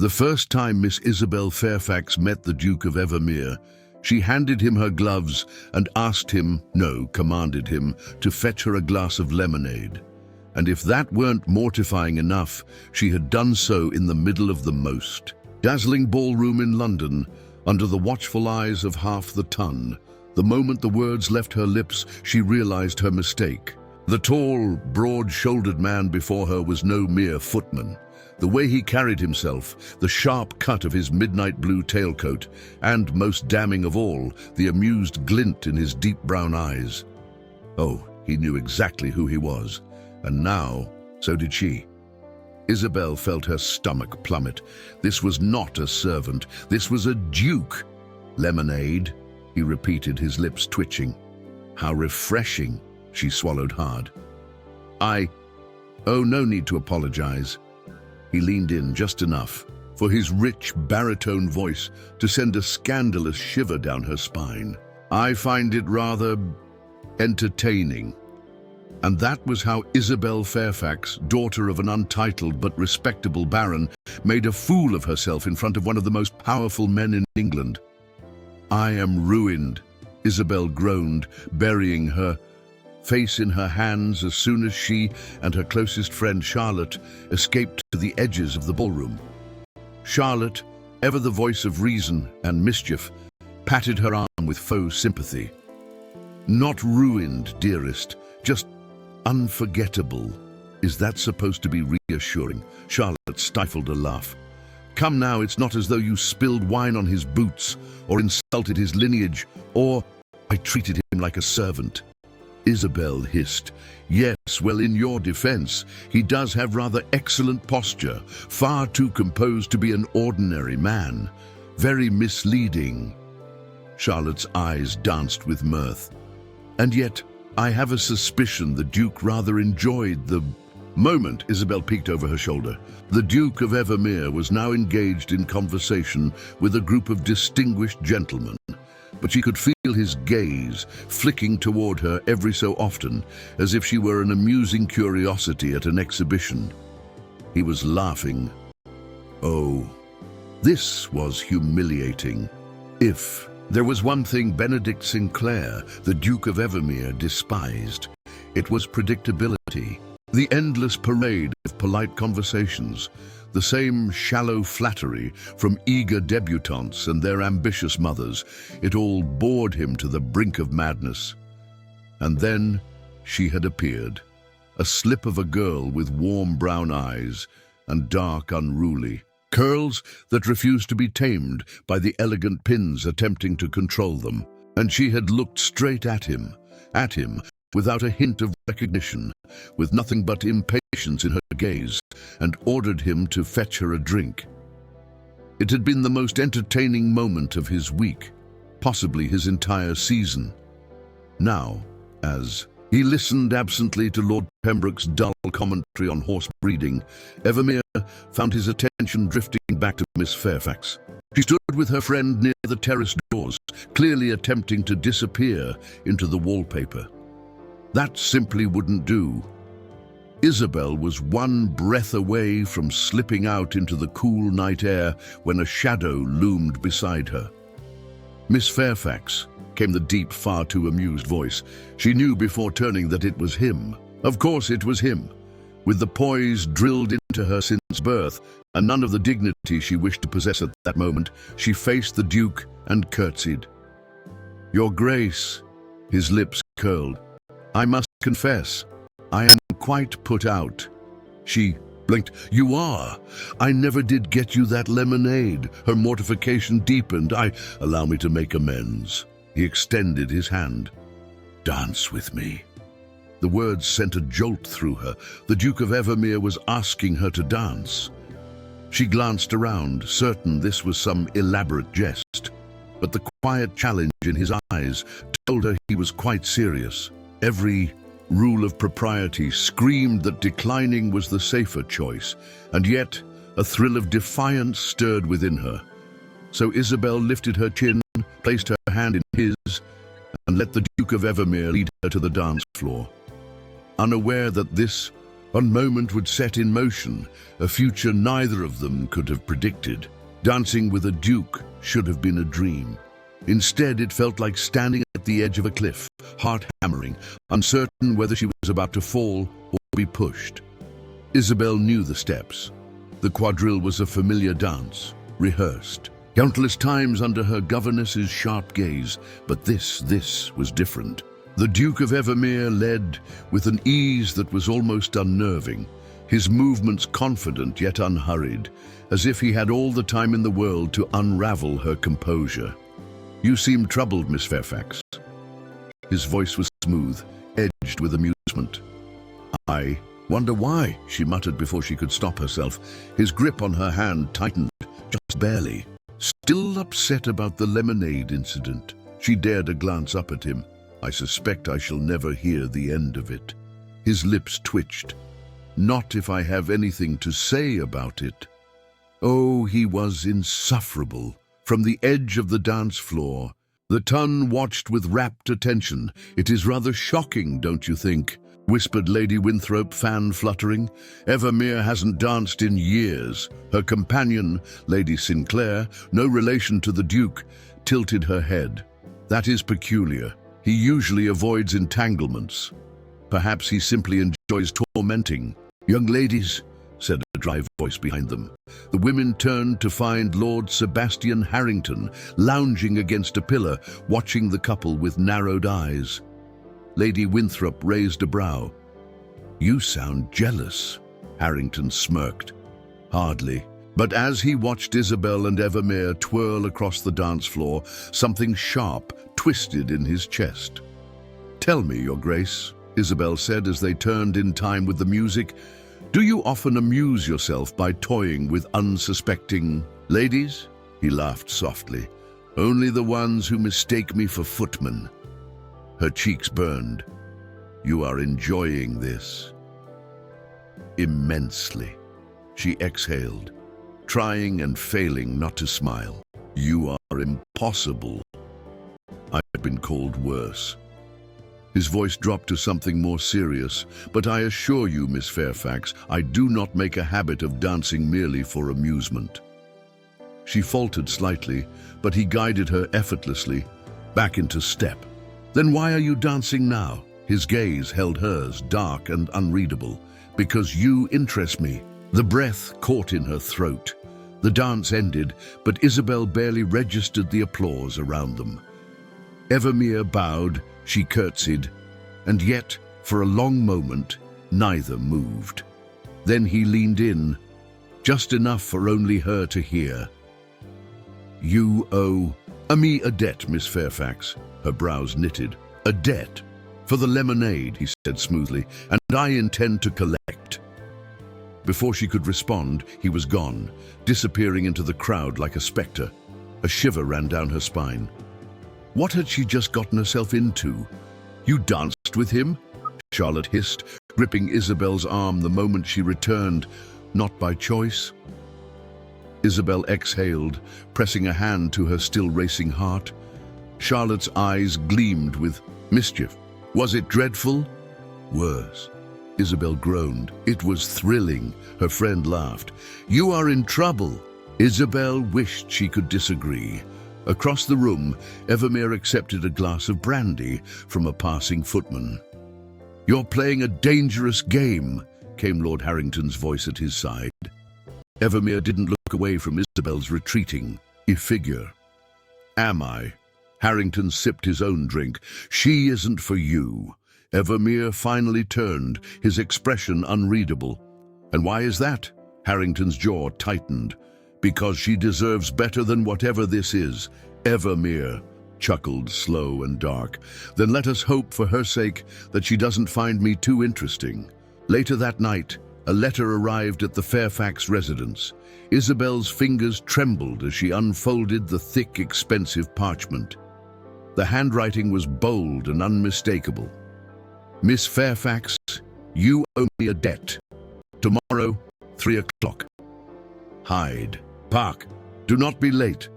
The first time Miss Isabelle Fairfax met the Duke of Evermere, she handed him her gloves and asked him, no, commanded him, to fetch her a glass of lemonade. And if that weren't mortifying enough, she had done so in the middle of the most dazzling ballroom in London, under the watchful eyes of half the ton. The moment the words left her lips, she realized her mistake. The tall, broad-shouldered man before her was no mere footman. The way he carried himself, the sharp cut of his midnight blue tailcoat, and, most damning of all, the amused glint in his deep brown eyes. Oh, he knew exactly who he was, and now, so did she. Isabelle felt her stomach plummet. This was not a servant, this was a duke. Lemonade, he repeated, his lips twitching. How refreshing, she swallowed hard. Oh, no need to apologize. He leaned in just enough for his rich baritone voice to send a scandalous shiver down her spine. I find it rather entertaining. And that was how Isabelle Fairfax, daughter of an untitled but respectable baron, made a fool of herself in front of one of the most powerful men in England. I am ruined, Isabelle groaned, burying her face in her hands as soon as she and her closest friend Charlotte escaped to the edges of the ballroom. Charlotte, ever the voice of reason and mischief, patted her arm with faux sympathy. Not ruined, dearest, just unforgettable. Is that supposed to be reassuring? Charlotte stifled a laugh. Come now, it's not as though you spilled wine on his boots or insulted his lineage, or I treated him like a servant. Isabelle hissed. Yes, well, in your defense, he does have rather excellent posture, far too composed to be an ordinary man. Very misleading. Charlotte's eyes danced with mirth. And yet, I have a suspicion the Duke rather enjoyed the moment. Isabelle peeked over her shoulder. The Duke of Evermere was now engaged in conversation with a group of distinguished gentlemen, but she could feel his gaze flicking toward her every so often, as if she were an amusing curiosity at an exhibition. He was laughing. Oh, this was humiliating. If there was one thing Benedict Sinclair, the Duke of Evermere, despised, it was predictability. The endless parade of polite conversations, the same shallow flattery from eager debutantes and their ambitious mothers, it all bored him to the brink of madness. And then she had appeared, a slip of a girl with warm brown eyes and dark, unruly curls that refused to be tamed by the elegant pins attempting to control them. And she had looked straight at him, without a hint of recognition, with nothing but impatience in her gaze, and ordered him to fetch her a drink. It had been the most entertaining moment of his week, possibly his entire season. Now, as he listened absently to Lord Pembroke's dull commentary on horse breeding, Evermere found his attention drifting back to Miss Fairfax. She stood with her friend near the terrace doors, clearly attempting to disappear into the wallpaper. That simply wouldn't do. Isabelle was one breath away from slipping out into the cool night air when a shadow loomed beside her. Miss Fairfax, came the deep, far too amused voice. She knew before turning that it was him. Of course it was him. With the poise drilled into her since birth, and none of the dignity she wished to possess at that moment, she faced the Duke and curtsied. Your Grace, his lips curled. I must confess, I am quite put out. She blinked. You are? I never did get you that lemonade. Her mortification deepened. Allow me to make amends. He extended his hand. Dance with me. The words sent a jolt through her. The Duke of Evermere was asking her to dance. She glanced around, certain this was some elaborate jest. But the quiet challenge in his eyes told her he was quite serious. Every rule of propriety screamed that declining was the safer choice, and yet a thrill of defiance stirred within her. So Isabelle lifted her chin, placed her hand in his, and let the Duke of Evermere lead her to the dance floor. Unaware that this A moment would set in motion, a future neither of them could have predicted. Dancing with a duke should have been a dream. Instead, it felt like standing at the edge of a cliff, heart hammering, uncertain whether she was about to fall or be pushed. Isabelle knew the steps. The quadrille was a familiar dance, rehearsed countless times under her governess's sharp gaze, but this was different. The Duke of Evermere led with an ease that was almost unnerving, his movements confident yet unhurried, as if he had all the time in the world to unravel her composure. "You seem troubled, Miss Fairfax." His voice was smooth, edged with amusement. "I wonder why," she muttered before she could stop herself. His grip on her hand tightened, just barely. Still upset about the lemonade incident, she dared a glance up at him. "I suspect I shall never hear the end of it." His lips twitched. "Not if I have anything to say about it." Oh, he was insufferable. From the edge of the dance floor, the ton watched with rapt attention. "It is rather shocking, don't you think?" whispered Lady Winthrop, fan fluttering. "Evermere hasn't danced in years." Her companion, Lady Sinclair, no relation to the Duke, tilted her head. "That is peculiar. He usually avoids entanglements. Perhaps he simply enjoys tormenting." "Young ladies," said a dry voice behind them. The women turned to find Lord Sebastian Harrington lounging against a pillar, watching the couple with narrowed eyes. Lady Winthrop raised a brow. "You sound jealous," Harrington smirked. "Hardly." But as he watched Isabelle and Evermere twirl across the dance floor, something sharp twisted in his chest. "Tell me, Your Grace," Isabelle said as they turned in time with the music, "do you often amuse yourself by toying with unsuspecting ladies?" He laughed softly. "Only the ones who mistake me for footmen." Her cheeks burned. "You are enjoying this." "Immensely." She exhaled, trying and failing not to smile. "You are impossible." "I've been called worse." His voice dropped to something more serious. "But I assure you, Miss Fairfax, I do not make a habit of dancing merely for amusement." She faltered slightly, but he guided her effortlessly back into step. "Then why are you dancing now?" His gaze held hers, dark and unreadable. "Because you interest me." The breath caught in her throat. The dance ended, but Isabelle barely registered the applause around them. Evermere bowed, she curtsied, and yet, for a long moment, neither moved. Then he leaned in, just enough for only her to hear. "You owe me a debt, Miss Fairfax." Her brows knitted. "A debt? For the lemonade," he said smoothly, "and I intend to collect." Before she could respond, he was gone, disappearing into the crowd like a spectre. A shiver ran down her spine. What had she just gotten herself into? "You danced with him?" Charlotte hissed, gripping Isabelle's arm the moment she returned. "Not by choice?" Isabelle exhaled, pressing a hand to her still racing heart. Charlotte's eyes gleamed with mischief. "Was it dreadful?" "Worse." Isabelle groaned. "It was thrilling." Her friend laughed. "You are in trouble." Isabelle wished she could disagree. Across the room, Evermere accepted a glass of brandy from a passing footman. "You're playing a dangerous game," came Lord Harrington's voice at his side. Evermere didn't look away from Isabelle's retreating figure. "Am I?" Harrington sipped his own drink. "She isn't for you." Evermere finally turned, his expression unreadable. "And why is that?" Harrington's jaw tightened. "Because she deserves better than whatever this is." Evermere chuckled, slow and dark. "Then let us hope for her sake that she doesn't find me too interesting." Later that night, a letter arrived at the Fairfax residence. Isabelle's fingers trembled as she unfolded the thick, expensive parchment. The handwriting was bold and unmistakable. "Miss Fairfax, you owe me a debt. Tomorrow, 3 o'clock. Hyde Park. Do not be late."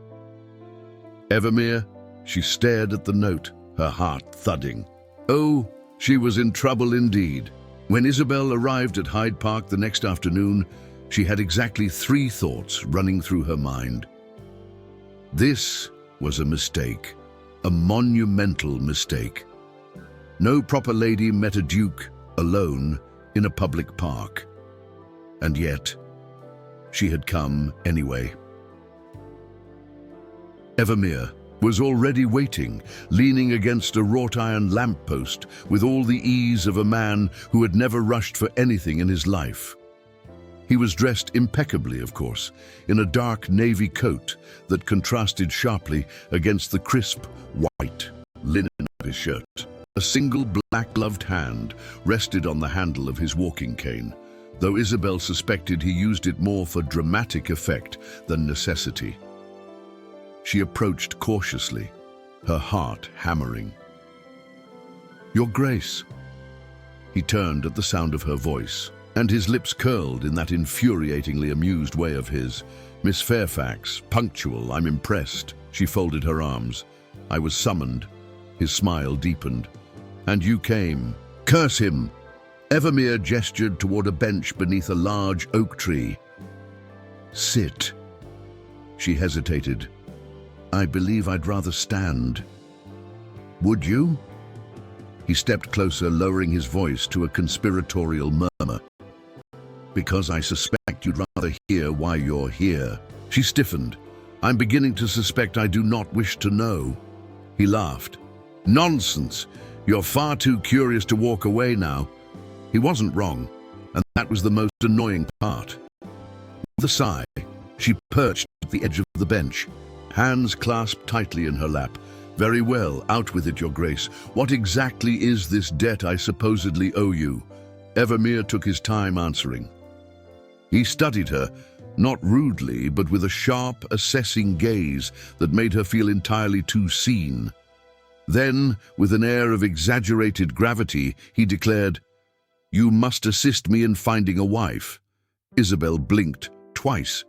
Evermere, she stared at the note, her heart thudding. Oh, she was in trouble indeed. When Isabelle arrived at Hyde Park the next afternoon, she had exactly 3 thoughts running through her mind. This was a mistake, a monumental mistake. No proper lady met a duke alone in a public park. And yet, she had come anyway. Evermere was already waiting, leaning against a wrought-iron lamppost with all the ease of a man who had never rushed for anything in his life. He was dressed impeccably, of course, in a dark navy coat that contrasted sharply against the crisp, white linen of his shirt. A single black-gloved hand rested on the handle of his walking cane, though Isabelle suspected he used it more for dramatic effect than necessity. She approached cautiously, her heart hammering. "Your Grace." He turned at the sound of her voice, and his lips curled in that infuriatingly amused way of his. "Miss Fairfax, punctual, I'm impressed." She folded her arms. "I was summoned." His smile deepened. "And you came. Curse him!" Evermere gestured toward a bench beneath a large oak tree. "Sit." She hesitated. "I believe I'd rather stand." "Would you?" He stepped closer, lowering his voice to a conspiratorial murmur. "Because I suspect you'd rather hear why you're here." She stiffened. "I'm beginning to suspect I do not wish to know." He laughed. "Nonsense! You're far too curious to walk away now." He wasn't wrong, and that was the most annoying part. With a sigh, she perched at the edge of the bench, hands clasped tightly in her lap. "Very well, out with it, Your Grace. What exactly is this debt I supposedly owe you?" Evermere took his time answering. He studied her, not rudely, but with a sharp, assessing gaze that made her feel entirely too seen. Then, with an air of exaggerated gravity, he declared, "You must assist me in finding a wife." Isabelle blinked twice,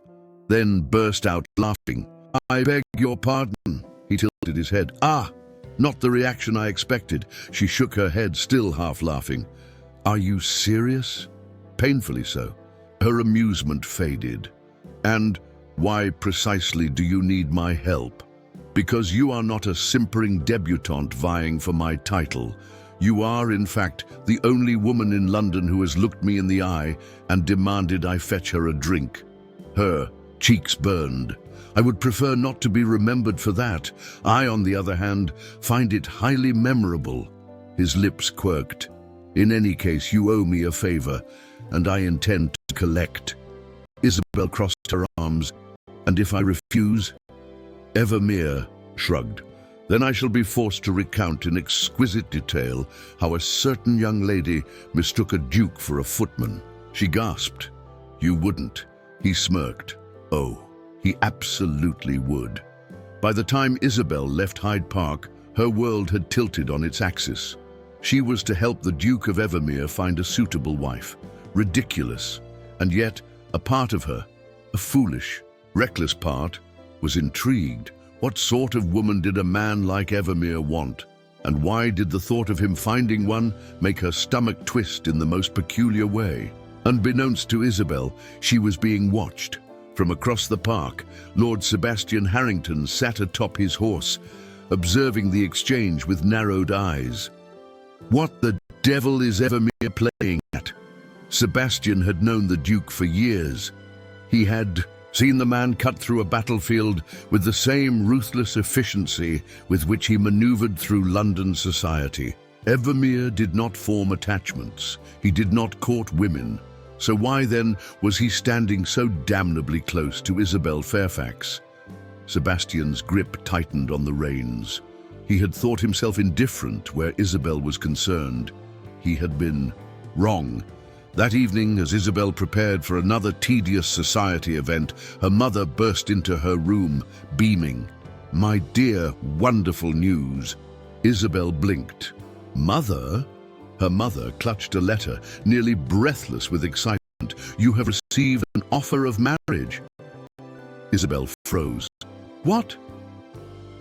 then burst out laughing. "I beg your pardon." He tilted his head. "Ah, not the reaction I expected." She shook her head, still half laughing. "Are you serious?" "Painfully so." Her amusement faded. "And why precisely do you need my help?" "Because you are not a simpering debutante vying for my title. You are, in fact, the only woman in London who has looked me in the eye and demanded I fetch her a drink." Her cheeks burned. "I would prefer not to be remembered for that. I, on the other hand, find it highly memorable." His lips quirked. "In any case, you owe me a favor, and I intend to collect." Isabelle crossed her arms. "And if I refuse?" Evermere shrugged. "Then I shall be forced to recount in exquisite detail how a certain young lady mistook a duke for a footman." She gasped. "You wouldn't." He smirked. "Oh, he absolutely would." By the time Isabelle left Hyde Park, her world had tilted on its axis. She was to help the Duke of Evermere find a suitable wife. Ridiculous. And yet, a part of her, a foolish, reckless part, was intrigued. What sort of woman did a man like Evermere want? And why did the thought of him finding one make her stomach twist in the most peculiar way? Unbeknownst to Isabelle, she was being watched. From across the park, Lord Sebastian Harrington sat atop his horse, observing the exchange with narrowed eyes. What the devil is Evermere playing at? Sebastian had known the Duke for years. He had seen the man cut through a battlefield with the same ruthless efficiency with which he maneuvered through London society. Evermere did not form attachments. He did not court women. So why then was he standing so damnably close to Isabelle Fairfax? Sebastian's grip tightened on the reins. He had thought himself indifferent where Isabelle was concerned. He had been wrong. That evening, as Isabelle prepared for another tedious society event, her mother burst into her room, beaming. "My dear, wonderful news." Isabelle blinked. "Mother?" Her mother clutched a letter, nearly breathless with excitement. "You have received an offer of marriage." Isabelle froze. "What?"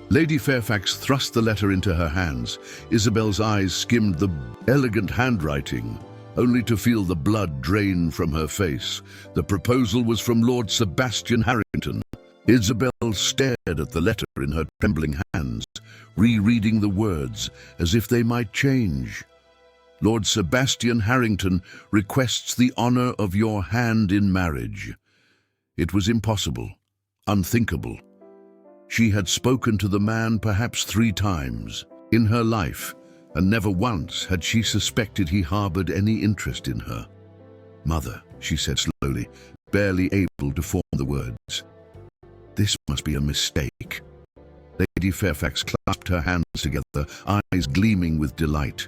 Lady Fairfax thrust the letter into her hands. Isabelle's eyes skimmed the elegant handwriting. only to feel the blood drain from her face. The proposal was from Lord Sebastian Harrington. Isabelle stared at the letter in her trembling hands, rereading the words as if they might change. Lord Sebastian Harrington requests the honor of your hand in marriage. It was impossible, unthinkable. She had spoken to the man perhaps 3 times in her life, and never once had she suspected he harbored any interest in her. "Mother," she said slowly, barely able to form the words. "This must be a mistake." Lady Fairfax clasped her hands together, eyes gleaming with delight.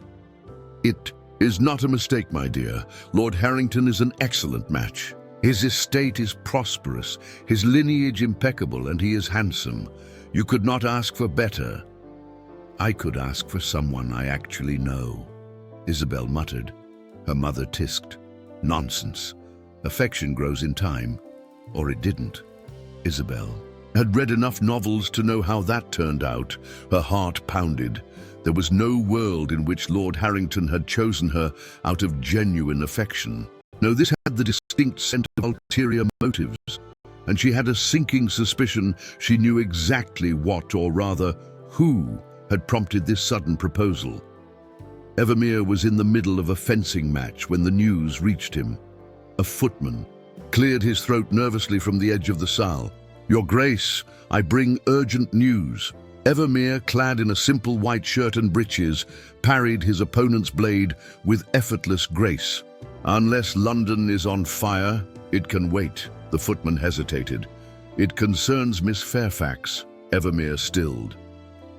"It is not a mistake, my dear. Lord Harrington is an excellent match. His estate is prosperous, his lineage impeccable, and he is handsome. You could not ask for better." "I could ask for someone I actually know," Isabelle muttered. Her mother tisked. "Nonsense. Affection grows in time." Or it didn't. Isabelle had read enough novels to know how that turned out. Her heart pounded. There was no world in which Lord Harrington had chosen her out of genuine affection. No, this had the distinct scent of ulterior motives, and she had a sinking suspicion she knew exactly what, or rather, who, had prompted this sudden proposal. Evermere was in the middle of a fencing match when the news reached him. A footman cleared his throat nervously from the edge of the salle. "Your Grace, I bring urgent news." Evermere, clad in a simple white shirt and breeches, parried his opponent's blade with effortless grace. "Unless London is on fire, it can wait." The footman hesitated. "It concerns Miss Fairfax," Evermere stilled.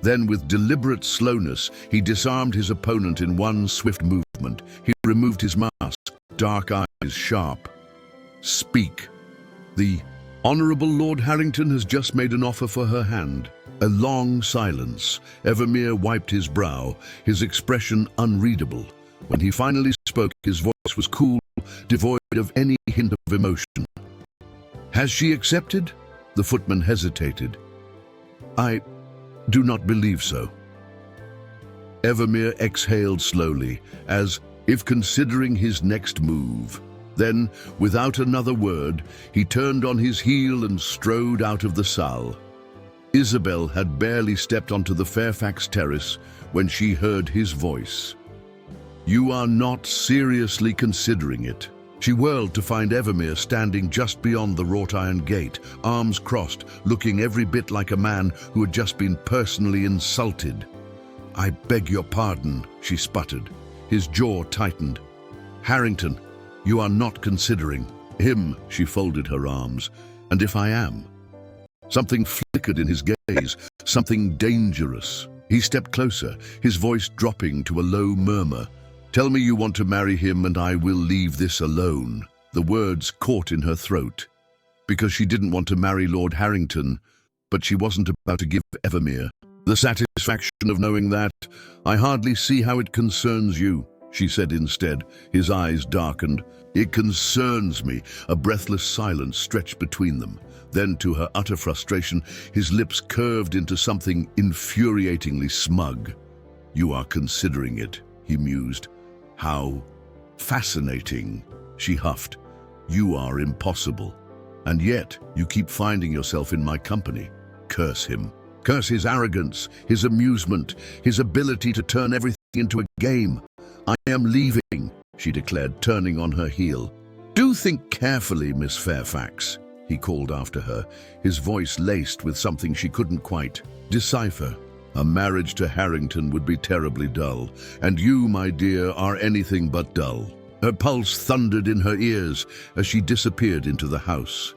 Then, with deliberate slowness, he disarmed his opponent in one swift movement. He removed his mask, dark eyes sharp. "Speak." "The Honourable Lord Harrington has just made an offer for her hand." A long silence. Evermere wiped his brow, his expression unreadable. When he finally spoke, his voice was cool, devoid of any hint of emotion. "Has she accepted?" The footman hesitated. "I do not believe so." Evermere exhaled slowly, as if considering his next move. Then, without another word, he turned on his heel and strode out of the salle. Isabelle had barely stepped onto the Fairfax terrace when she heard his voice. "You are not seriously considering it." She whirled to find Evermere standing just beyond the wrought iron gate, arms crossed, looking every bit like a man who had just been personally insulted. "I beg your pardon," she sputtered. His jaw tightened. "Harrington, you are not considering him." She folded her arms. "And if I am?" Something flickered in his gaze, something dangerous. He stepped closer, his voice dropping to a low murmur. "Tell me you want to marry him and I will leave this alone." The words caught in her throat. Because she didn't want to marry Lord Harrington, but she wasn't about to give Evermere the satisfaction of knowing that. "I hardly see how it concerns you," she said instead. His eyes darkened. "It concerns me." A breathless silence stretched between them. Then, to her utter frustration, his lips curved into something infuriatingly smug. "You are considering it," he mused. "How fascinating," she huffed. "You are impossible. And yet, you keep finding yourself in my company." Curse him. Curse his arrogance, his amusement, his ability to turn everything into a game. "I am leaving," she declared, turning on her heel. "Do think carefully, Miss Fairfax," he called after her, his voice laced with something she couldn't quite decipher. "A marriage to Harrington would be terribly dull, and you, my dear, are anything but dull." Her pulse thundered in her ears as she disappeared into the house.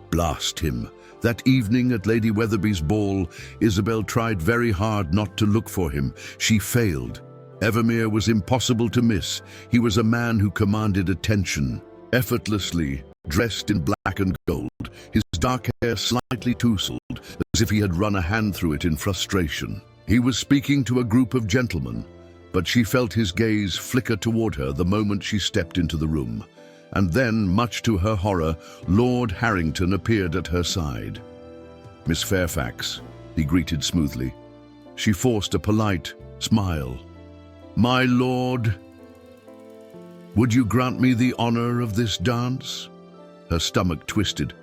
Blast him. That evening at Lady Weatherby's ball, Isabelle tried very hard not to look for him. She failed. Evermere was impossible to miss. He was a man who commanded attention. Effortlessly, dressed in black and gold, his dark hair slightly tousled, as if he had run a hand through it in frustration. He was speaking to a group of gentlemen, but she felt his gaze flicker toward her the moment she stepped into the room. And then, much to her horror, Lord Harrington appeared at her side. "Miss Fairfax," he greeted smoothly. She forced a polite smile. "My lord." Would you grant me the honor of this dance? Her stomach twisted.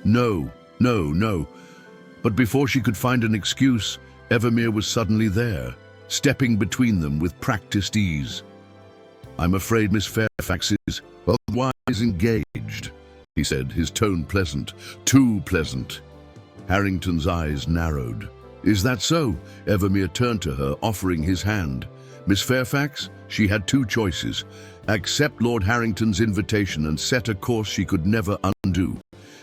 No, no, no. But before she could find an excuse, Evermere was suddenly there, stepping between them with practiced ease. I'm afraid Miss Fairfax is otherwise engaged, he said, his tone pleasant, too pleasant. Harrington's eyes narrowed. Is that so? Evermere turned to her, offering his hand. Miss Fairfax, she had two choices. Accept Lord Harrington's invitation and set a course she could never undo.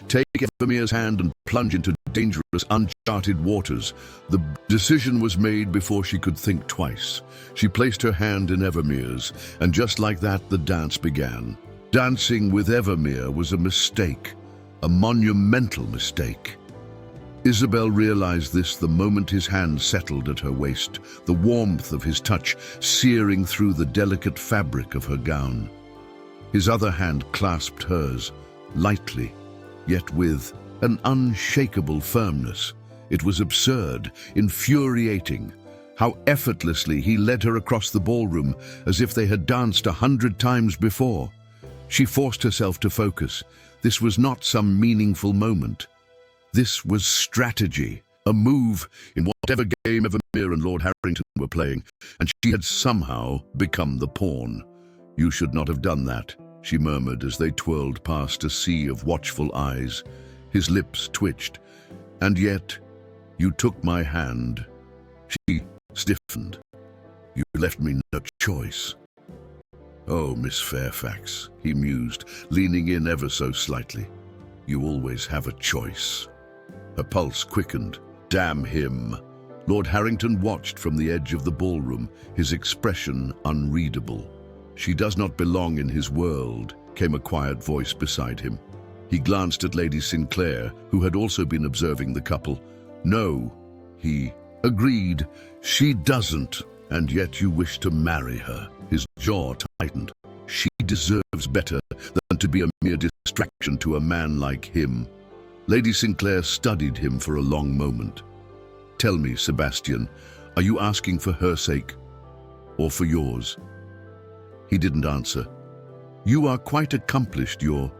Take Evermere's hand and plunge into dangerous, uncharted waters. The decision was made before she could think twice. She placed her hand in Evermere's, and just like that, the dance began. Dancing with Evermere was a mistake, a monumental mistake. Isabelle realized this the moment his hand settled at her waist, the warmth of his touch searing through the delicate fabric of her gown. His other hand clasped hers, lightly, yet with an unshakable firmness. It was absurd, infuriating. How effortlessly he led her across the ballroom as if they had danced 100 times before. She forced herself to focus. This was not some meaningful moment. This was strategy, a move in whatever game Evermere and Lord Harrington were playing, and she had somehow become the pawn. You should not have done that, she murmured as they twirled past a sea of watchful eyes. His lips twitched. And yet, you took my hand. She stiffened. You left me no choice. Oh, Miss Fairfax, he mused, leaning in ever so slightly. You always have a choice. Her pulse quickened. Damn him. Lord Harrington watched from the edge of the ballroom, his expression unreadable. She does not belong in his world, came a quiet voice beside him. He glanced at Lady Sinclair, who had also been observing the couple. No, he agreed. She doesn't, and yet you wish to marry her. His jaw tightened. She deserves better than to be a mere distraction to a man like him. Lady Sinclair studied him for a long moment. Tell me, Sebastian, are you asking for her sake or for yours? He didn't answer. You are quite accomplished, Your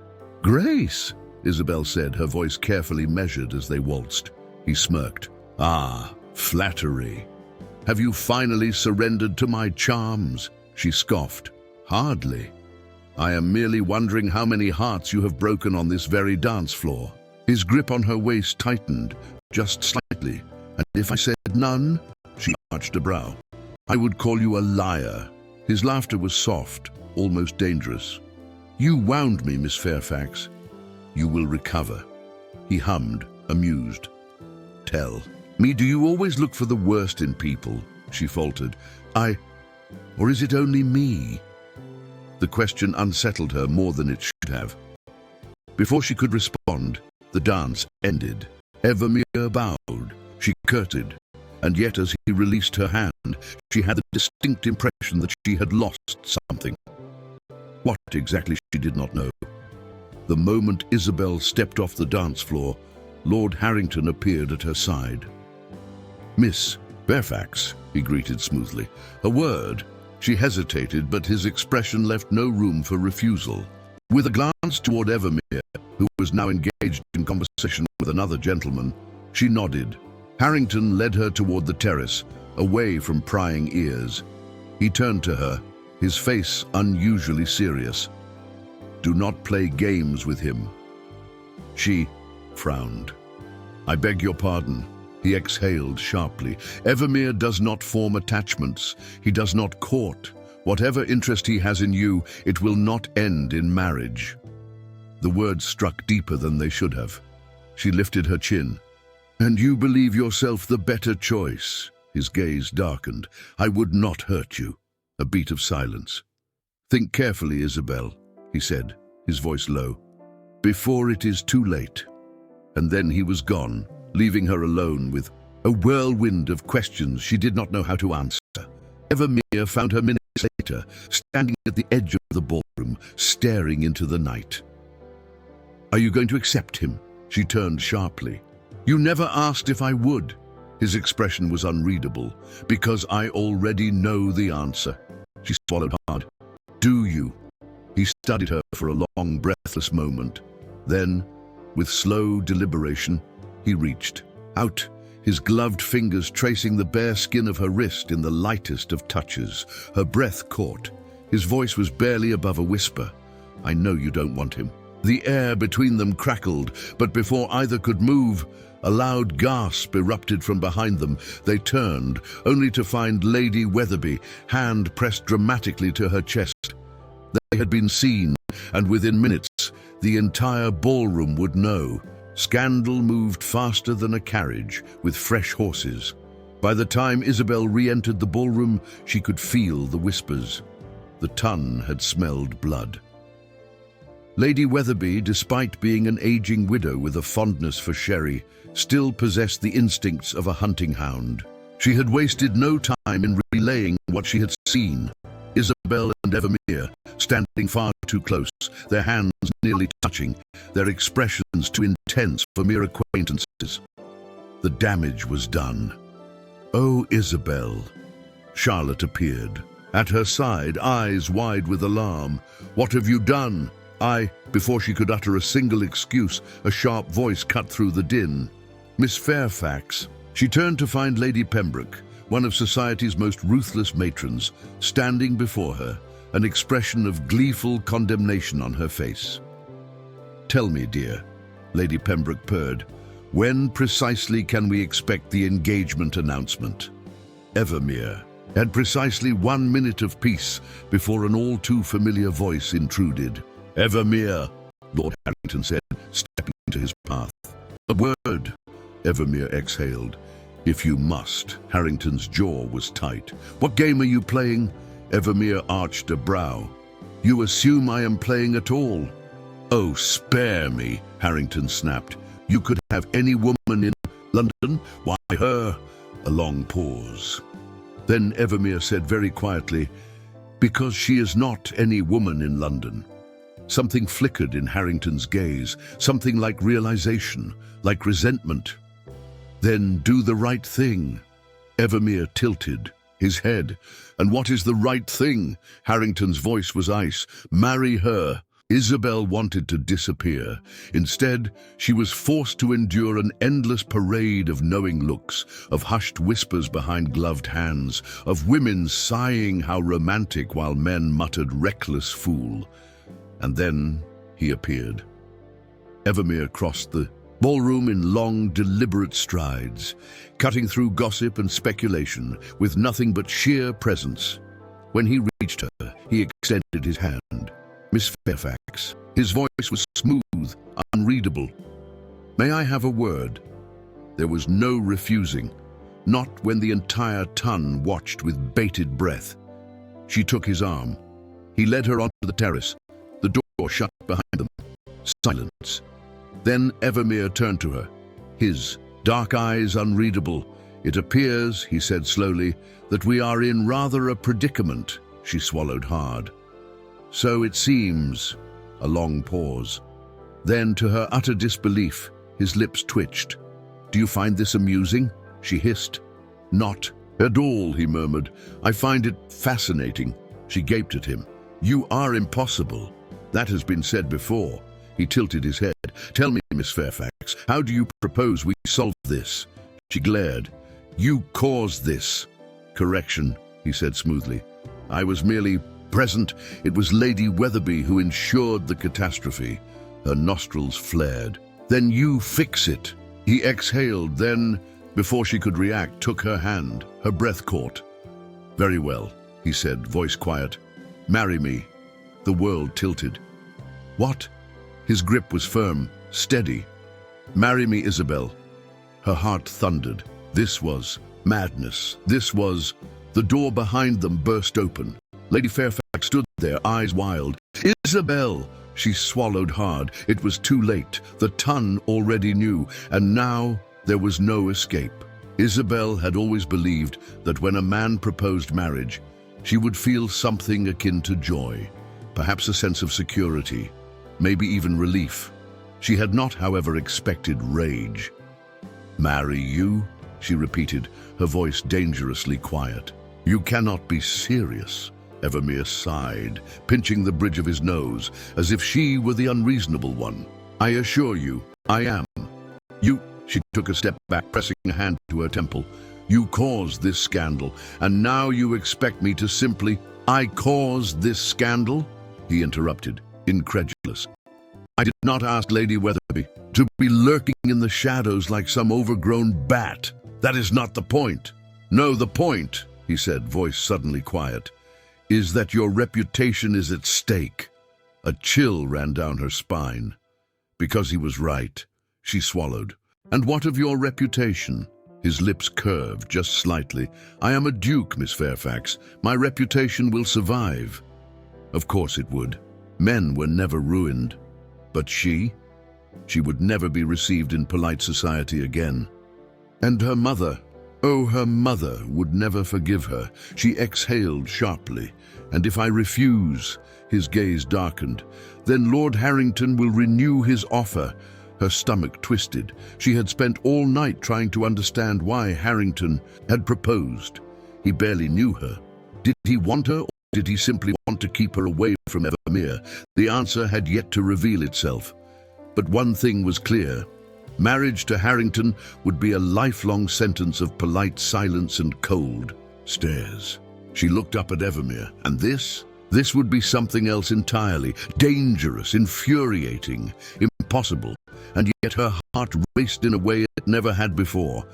Grace, Isabelle said, her voice carefully measured as they waltzed. He smirked. Ah, flattery. Have you finally surrendered to my charms? She scoffed. Hardly. I am merely wondering how many hearts you have broken on this very dance floor. His grip on her waist tightened, just slightly. And if I said none, she arched a brow. I would call you a liar. His laughter was soft, almost dangerous. You wound me, Miss Fairfax. You will recover. He hummed, amused. Tell me, do you always look for the worst in people? She faltered. Or is it only me? The question unsettled her more than it should have. Before she could respond, the dance ended. Evermere bowed. She curtsied. And yet as he released her hand, she had the distinct impression that she had lost something. What exactly she did not know. The moment Isabelle stepped off the dance floor, Lord Harrington appeared at her side. Miss Fairfax, he greeted smoothly. A word. She hesitated, but his expression left no room for refusal. With a glance toward Evermere, who was now engaged in conversation with another gentleman, she nodded. Harrington led her toward the terrace, away from prying ears. He turned to her, his face unusually serious. Do not play games with him. She frowned. I beg your pardon. He exhaled sharply. Evermere does not form attachments. He does not court. Whatever interest he has in you, it will not end in marriage. The words struck deeper than they should have. She lifted her chin. And you believe yourself the better choice. His gaze darkened. I would not hurt you. A beat of silence. Think carefully, Isabelle, he said, his voice low. Before it is too late. And then he was gone, leaving her alone with a whirlwind of questions she did not know how to answer. Evermere found her minutes later, standing at the edge of the ballroom, staring into the night. Are you going to accept him? She turned sharply. You never asked if I would. His expression was unreadable. Because I already know the answer. She swallowed hard. Do you? He studied her for a long, breathless moment. Then, with slow deliberation, he reached out, his gloved fingers tracing the bare skin of her wrist in the lightest of touches. Her breath caught. His voice was barely above a whisper. "I know you don't want him." The air between them crackled, but before either could move, a loud gasp erupted from behind them. They turned, only to find Lady Weatherby, hand pressed dramatically to her chest. They had been seen, and within minutes, the entire ballroom would know. Scandal moved faster than a carriage, with fresh horses. By the time Isabelle re-entered the ballroom, she could feel the whispers. The tun had smelled blood. Lady Weatherby, despite being an aging widow with a fondness for sherry, still possessed the instincts of a hunting hound. She had wasted no time in relaying what she had seen. Isabelle and Evermere, standing far too close, their hands nearly touching, their expressions too intense for mere acquaintances. The damage was done. "Oh, Isabelle." Charlotte appeared. At her side, eyes wide with alarm. "What have you done?" Before she could utter a single excuse, a sharp voice cut through the din. "Miss Fairfax." She turned to find Lady Pembroke, one of society's most ruthless matrons, standing before her, an expression of gleeful condemnation on her face. "Tell me, dear," Lady Pembroke purred, "when precisely can we expect the engagement announcement?" Evermere had precisely 1 minute of peace before an all-too-familiar voice intruded. "Evermere," Lord Harrington said, stepping into his path. "A word," Evermere exhaled. "If you must." Harrington's jaw was tight. "What game are you playing?" Evermere arched a brow. "You assume I am playing at all?" "Oh, spare me," Harrington snapped. "You could have any woman in London. Why her?" A long pause. Then Evermere said very quietly, "Because she is not any woman in London." Something flickered in Harrington's gaze, something like realization, like resentment. "Then do the right thing." Evermere tilted his head. "And what is the right thing?" Harrington's voice was ice. "Marry her." Isabelle wanted to disappear. Instead, she was forced to endure an endless parade of knowing looks, of hushed whispers behind gloved hands, of women sighing how romantic while men muttered reckless fool. And then he appeared. Evermere crossed the ballroom in long, deliberate strides, cutting through gossip and speculation with nothing but sheer presence. When he reached her, he extended his hand. "Miss Fairfax." His voice was smooth, unreadable. "May I have a word?" There was no refusing, not when the entire ton watched with bated breath. She took his arm. He led her onto the terrace. The door shut behind them. Silence. Then Evermere turned to her, his dark eyes unreadable. "It appears," he said slowly, "that we are in rather a predicament." She swallowed hard. "So it seems." A long pause. Then, to her utter disbelief, his lips twitched. "Do you find this amusing?" she hissed. "Not at all," he murmured. "I find it fascinating." She gaped at him. "You are impossible." "That has been said before." He tilted his head. "Tell me, Miss Fairfax, how do you propose we solve this?" She glared. "You caused this." "Correction," he said smoothly. "I was merely present. It was Lady Weatherby who ensured the catastrophe." Her nostrils flared. "Then you fix it." He exhaled, then, before she could react, took her hand. Her breath caught. "Very well," he said, voice quiet. "Marry me." The world tilted. "What?" His grip was firm, steady. "Marry me, Isabelle." Her heart thundered. This was madness. This was... The door behind them burst open. Lady Fairfax stood there, eyes wild. "Isabelle!" She swallowed hard. It was too late. The ton already knew, and now there was no escape. Isabelle had always believed that when a man proposed marriage, she would feel something akin to joy, perhaps a sense of security, maybe even relief. She had not, however, expected rage. "Marry you?" she repeated, her voice dangerously quiet. "You cannot be serious." Evermere sighed, pinching the bridge of his nose, as if she were the unreasonable one. "I assure you, I am. You—" She took a step back, pressing a hand to her temple. "You caused this scandal, and now you expect me to simply—" "I caused this scandal?" he interrupted, incredulous. "I did not ask Lady Weatherby to be lurking in the shadows like some overgrown bat. That is not the point." "No, the point," he said, voice suddenly quiet, "is that your reputation is at stake." A chill ran down her spine. Because he was right, she swallowed. "And what of your reputation?" His lips curved just slightly. "I am a duke, Miss Fairfax. My reputation will survive." Of course it would. Men were never ruined. But she would never be received in polite society again. And her mother, oh, her mother would never forgive her. She exhaled sharply. "And if I refuse," his gaze darkened, "then Lord Harrington will renew his offer." Her stomach twisted. She had spent all night trying to understand why Harrington had proposed. He barely knew her. Did he want her, or did he simply want to keep her away from Evermere? The answer had yet to reveal itself. But one thing was clear. Marriage to Harrington would be a lifelong sentence of polite silence and cold stares. She looked up at Evermere, and this would be something else entirely. Dangerous, infuriating, impossible. And yet her heart raced in a way it never had before.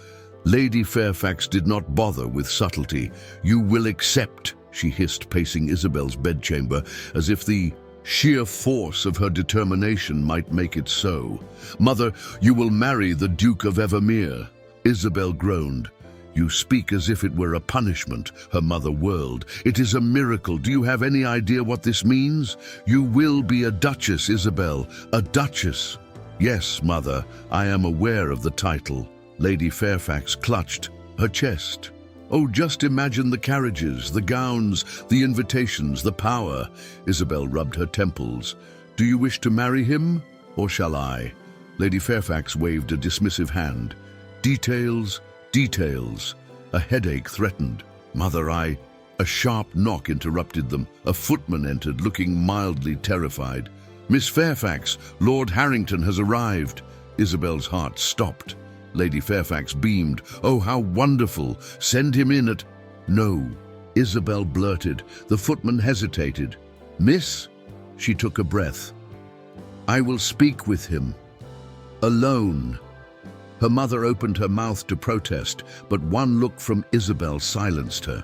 Lady Fairfax did not bother with subtlety. "You will accept," she hissed, pacing Isabel's bedchamber, as if the sheer force of her determination might make it so. "Mother, you will marry the Duke of Evermere." Isabel groaned. "You speak as if it were a punishment," her mother whirled. "It is a miracle. Do you have any idea what this means? You will be a duchess, Isabel, a duchess." "Yes, mother, I am aware of the title." Lady Fairfax clutched her chest. "Oh, just imagine the carriages, the gowns, the invitations, the power." Isabel rubbed her temples. "Do you wish to marry him, or shall I?" Lady Fairfax waved a dismissive hand. "Details, details." A headache threatened. "Mother, I—" A sharp knock interrupted them. A footman entered, looking mildly terrified. "Miss Fairfax, Lord Harrington has arrived." Isabel's heart stopped. Lady Fairfax beamed. "Oh, how wonderful! Send him in at—" "No," Isabel blurted. The footman hesitated. "Miss?" She took a breath. "I will speak with him. Alone." Her mother opened her mouth to protest, but one look from Isabel silenced her.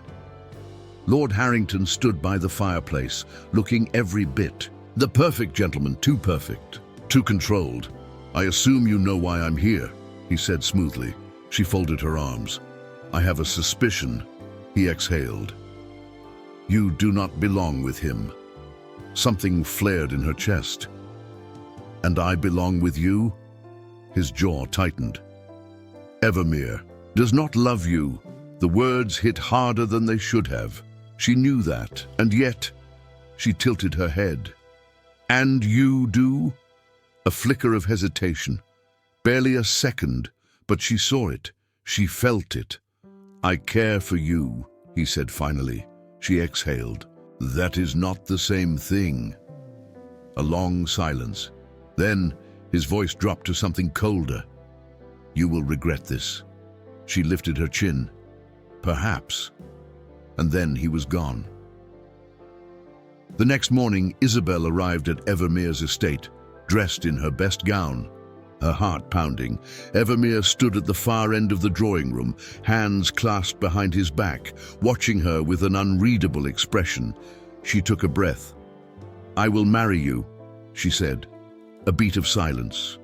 Lord Harrington stood by the fireplace, looking every bit. The perfect gentleman, too perfect, too controlled. "I assume you know why I'm here," he said smoothly. She folded her arms. "I have a suspicion," he exhaled. "You do not belong with him." Something flared in her chest. "And I belong with you?" His jaw tightened. "Evermere does not love you." The words hit harder than they should have. She knew that, and yet she tilted her head. "And you do?" A flicker of hesitation. Barely a second, but she saw it. She felt it. "I care for you," he said finally. She exhaled. "That is not the same thing." A long silence. Then his voice dropped to something colder. "You will regret this." She lifted her chin. "Perhaps." And then he was gone. The next morning, Isabel arrived at Evermere's estate, dressed in her best gown. Her heart pounding, Evermere stood at the far end of the drawing room, hands clasped behind his back, watching her with an unreadable expression. She took a breath. "I will marry you," she said. A beat of silence.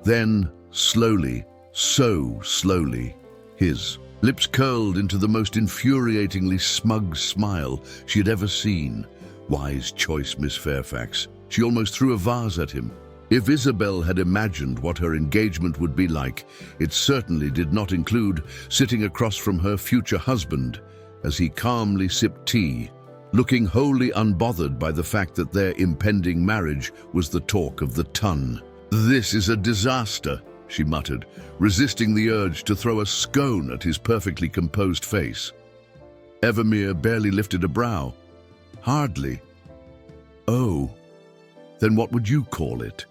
Then, slowly, so slowly, his lips curled into the most infuriatingly smug smile she had ever seen. Wise choice, Miss Fairfax. She almost threw a vase at him. If Isabel had imagined what her engagement would be like, it certainly did not include sitting across from her future husband as he calmly sipped tea, looking wholly unbothered by the fact that their impending marriage was the talk of the ton. "This is a disaster," she muttered, resisting the urge to throw a scone at his perfectly composed face. Evermere barely lifted a brow. Hardly. Oh, then what would you call it?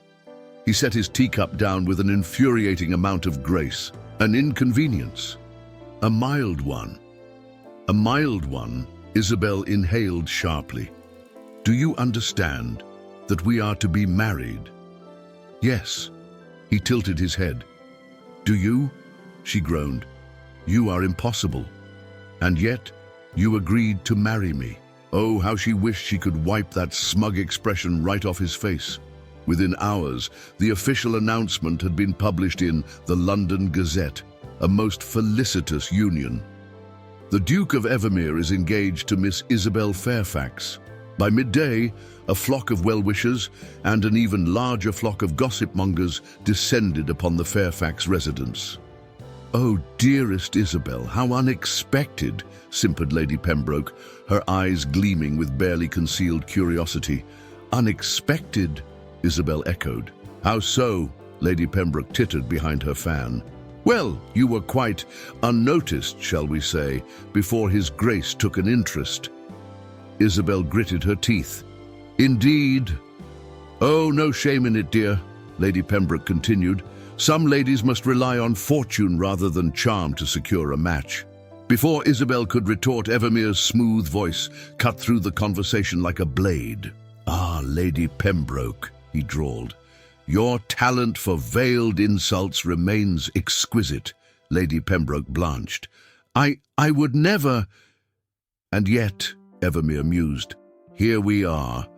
He set his teacup down with an infuriating amount of grace. An inconvenience. A mild one. A mild one, Isabelle inhaled sharply. Do you understand that we are to be married? Yes. He tilted his head. Do you? She groaned. You are impossible. And yet, you agreed to marry me. Oh, how she wished she could wipe that smug expression right off his face. Within hours, the official announcement had been published in the London Gazette, a most felicitous union. The Duke of Evermere is engaged to Miss Isabelle Fairfax. By midday, a flock of well-wishers and an even larger flock of gossip-mongers descended upon the Fairfax residence. "Oh, dearest Isabelle, how unexpected," simpered Lady Pembroke, her eyes gleaming with barely concealed curiosity. "Unexpected?" Isabelle echoed. "How so?" Lady Pembroke tittered behind her fan. "Well, you were quite unnoticed, shall we say, before His Grace took an interest." Isabelle gritted her teeth. "Indeed." "Oh, no shame in it, dear," Lady Pembroke continued. "Some ladies must rely on fortune rather than charm to secure a match." Before Isabelle could retort, Evermere's smooth voice cut through the conversation like a blade. "Ah, Lady Pembroke," he drawled. "Your talent for veiled insults remains exquisite." Lady Pembroke blanched. I would never—" "And yet," Evermere mused, "here we are."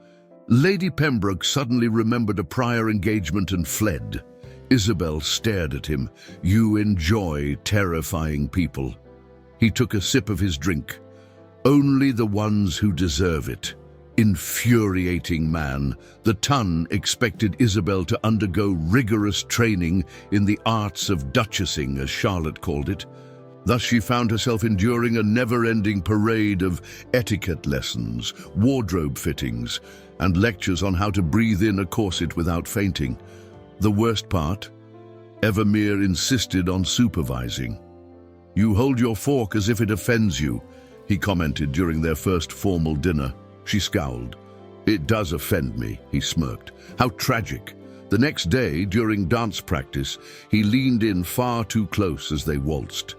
Lady Pembroke suddenly remembered a prior engagement and fled. Isabelle stared at him. "You enjoy terrifying people." He took a sip of his drink. "Only the ones who deserve it." Infuriating man. The Tun expected Isabelle to undergo rigorous training in the arts of duchessing, as Charlotte called it. Thus she found herself enduring a never-ending parade of etiquette lessons, wardrobe fittings, and lectures on how to breathe in a corset without fainting. The worst part? Evermere insisted on supervising. "You hold your fork as if it offends you," he commented during their first formal dinner. She scowled. "It does offend me," he smirked. "How tragic." The next day, during dance practice, he leaned in far too close as they waltzed.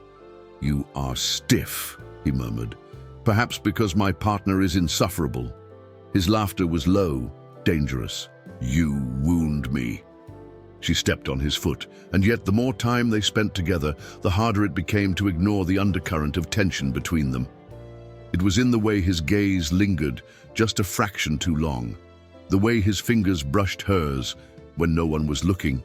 "You are stiff," he murmured. "Perhaps because my partner is insufferable." His laughter was low, dangerous. "You wound me." She stepped on his foot, and yet the more time they spent together, the harder it became to ignore the undercurrent of tension between them. It was in the way his gaze lingered, just a fraction too long. The way his fingers brushed hers when no one was looking.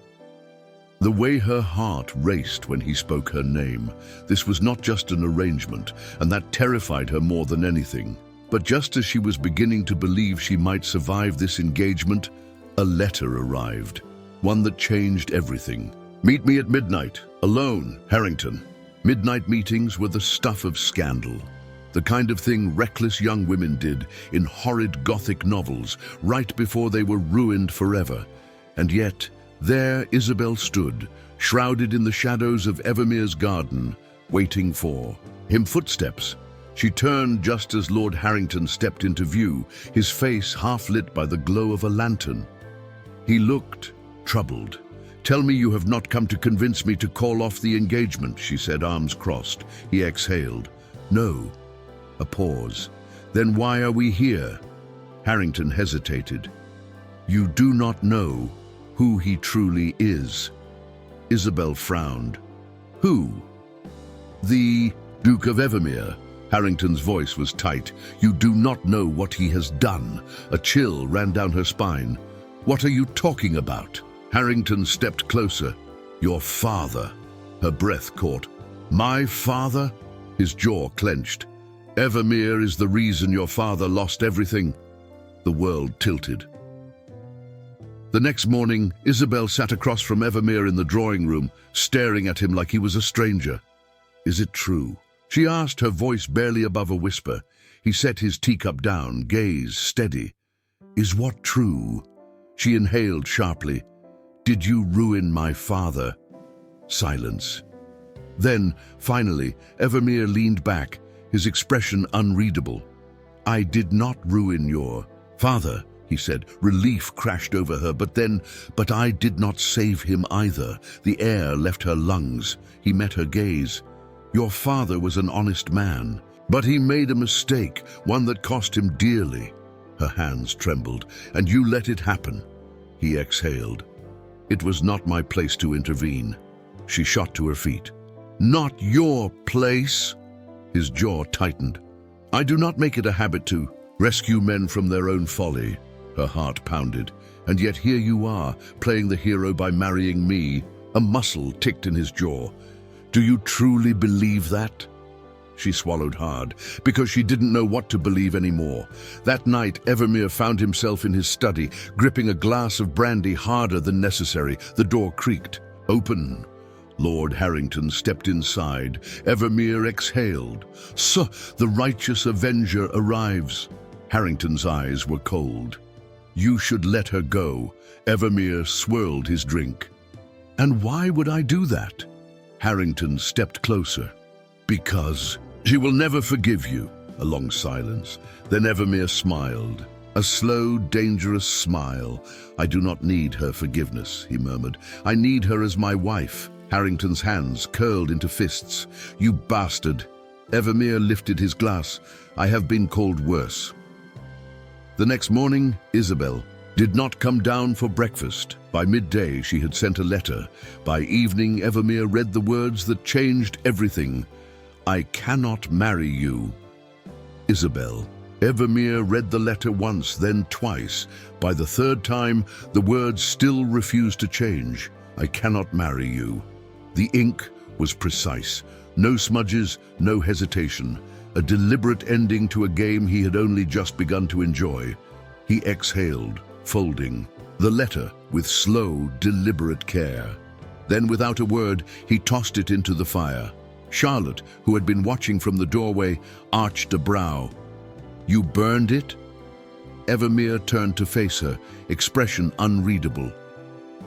The way her heart raced when he spoke her name. This was not just an arrangement, and that terrified her more than anything. But just as she was beginning to believe she might survive this engagement, a letter arrived. One that changed everything. "Meet me at midnight, alone, Harrington." Midnight meetings were the stuff of scandal. The kind of thing reckless young women did in horrid Gothic novels right before they were ruined forever. And yet, there Isabelle stood, shrouded in the shadows of Evermere's garden, waiting for him. Footsteps. She turned just as Lord Harrington stepped into view, his face half lit by the glow of a lantern. He looked troubled. "Tell me you have not come to convince me to call off the engagement," she said, arms crossed. He exhaled. "No." A pause. "Then why are we here?" Harrington hesitated. "You do not know who he truly is." Isabelle frowned. "Who?" "The Duke of Evermere." Harrington's voice was tight. "You do not know what he has done." A chill ran down her spine. "What are you talking about?" Harrington stepped closer. "Your father." Her breath caught. "My father?" His jaw clenched. "Evermere is the reason your father lost everything." The world tilted. The next morning, Isabelle sat across from Evermere in the drawing room, staring at him like he was a stranger. "Is it true?" she asked, her voice barely above a whisper. He set his teacup down, gaze steady. "Is what true?" She inhaled sharply. "Did you ruin my father?" Silence. Then, finally, Evermere leaned back, his expression unreadable. I did not ruin your father, he said. Relief crashed over her, but I did not save him either. The air left her lungs. He met her gaze. Your father was an honest man, but he made a mistake, one that cost him dearly. Her hands trembled. And you let it happen. He exhaled. It was not my place to intervene. She shot to her feet. Not your place? His jaw tightened. I do not make it a habit to rescue men from their own folly. Her heart pounded. And yet here you are, playing the hero by marrying me. A muscle ticked in his jaw. Do you truly believe that? She swallowed hard, because she didn't know what to believe anymore. That night, Evermere found himself in his study, gripping a glass of brandy harder than necessary. The door creaked. Open. Lord Harrington stepped inside. Evermere exhaled. So, the righteous avenger arrives. Harrington's eyes were cold. You should let her go. Evermere swirled his drink. And why would I do that? Harrington stepped closer. Because she will never forgive you. A long silence. Then Evermere smiled. A slow, dangerous smile. I do not need her forgiveness, he murmured. I need her as my wife. Harrington's hands curled into fists. You bastard. Evermere lifted his glass. I have been called worse. The next morning, Isabelle did not come down for breakfast. By midday, she had sent a letter. By evening, Evermere read the words that changed everything. I cannot marry you. Isabelle. Evermere read the letter once, then twice. By the third time, the words still refused to change. I cannot marry you. The ink was precise. No smudges, no hesitation. A deliberate ending to a game he had only just begun to enjoy. He exhaled, folding the letter with slow, deliberate care. Then, without a word, he tossed it into the fire. Charlotte, who had been watching from the doorway, arched a brow. You burned it? Evermere turned to face her, expression unreadable.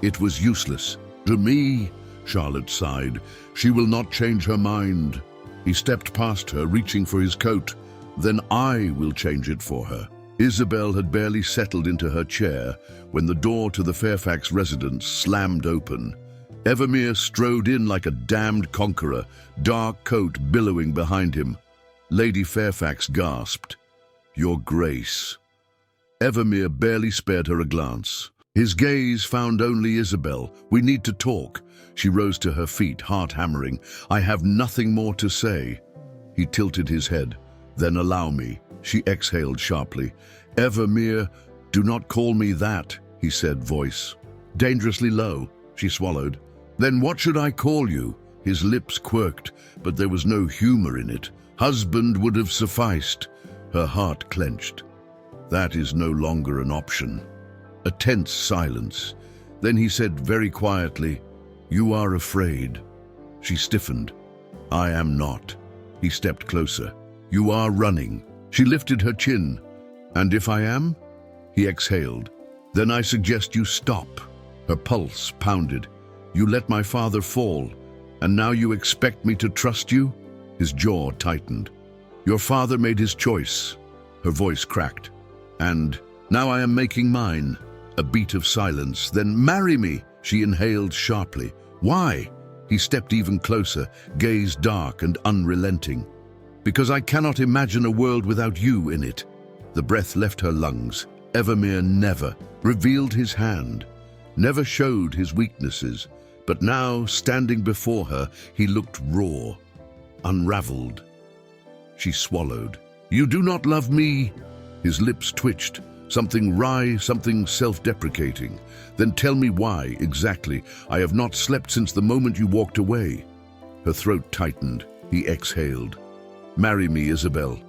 It was useless. To me, Charlotte sighed. She will not change her mind. He stepped past her, reaching for his coat. Then I will change it for her. Isabelle had barely settled into her chair when the door to the Fairfax residence slammed open. Evermere strode in like a damned conqueror, dark coat billowing behind him. Lady Fairfax gasped. Your Grace. Evermere barely spared her a glance. His gaze found only Isabelle. We need to talk. She rose to her feet, heart hammering. I have nothing more to say. He tilted his head. Then allow me. She exhaled sharply. Evermere, do not call me that, he said, voice dangerously low. She swallowed. Then what should I call you? His lips quirked, but there was no humor in it. Husband would have sufficed. Her heart clenched. That is no longer an option. A tense silence. Then he said very quietly, You are afraid. She stiffened. I am not. He stepped closer. You are running. She lifted her chin. And if I am? He exhaled. Then I suggest you stop. Her pulse pounded. You let my father fall, and now you expect me to trust you? His jaw tightened. Your father made his choice. Her voice cracked. And now I am making mine. A beat of silence. Then marry me, she inhaled sharply. Why? He stepped even closer, gaze dark and unrelenting. Because I cannot imagine a world without you in it. The breath left her lungs. Evermere never revealed his hand, never showed his weaknesses. But now, standing before her, he looked raw, unraveled. She swallowed. You do not love me? His lips twitched, something wry, something self-deprecating. Then tell me why, exactly. I have not slept since the moment you walked away. Her throat tightened. He exhaled. Marry me, Isabelle.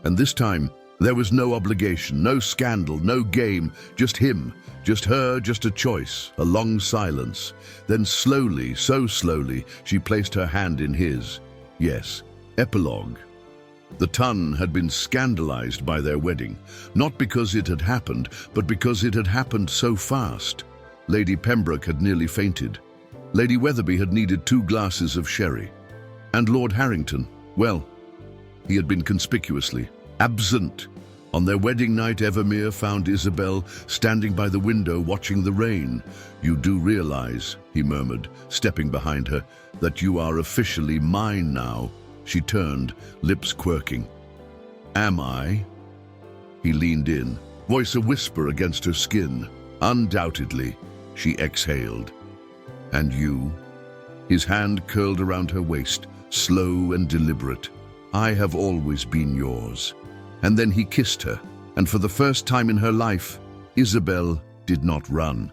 And this time, there was no obligation, no scandal, no game, just him, just her, just a choice, a long silence. Then slowly, so slowly, she placed her hand in his. Yes, epilogue. The Tun had been scandalized by their wedding, not because it had happened, but because it had happened so fast. Lady Pembroke had nearly fainted. Lady Weatherby had needed 2 glasses of sherry. And Lord Harrington, well, he had been conspicuously absent. On their wedding night, Evermere found Isabelle standing by the window watching the rain. "You do realize," he murmured, stepping behind her, "that you are officially mine now." She turned, lips quirking. "Am I?" He leaned in, voice a whisper against her skin. "Undoubtedly," she exhaled. "And you?" His hand curled around her waist, slow and deliberate. "I have always been yours." And then he kissed her, and for the first time in her life, Isabelle did not run.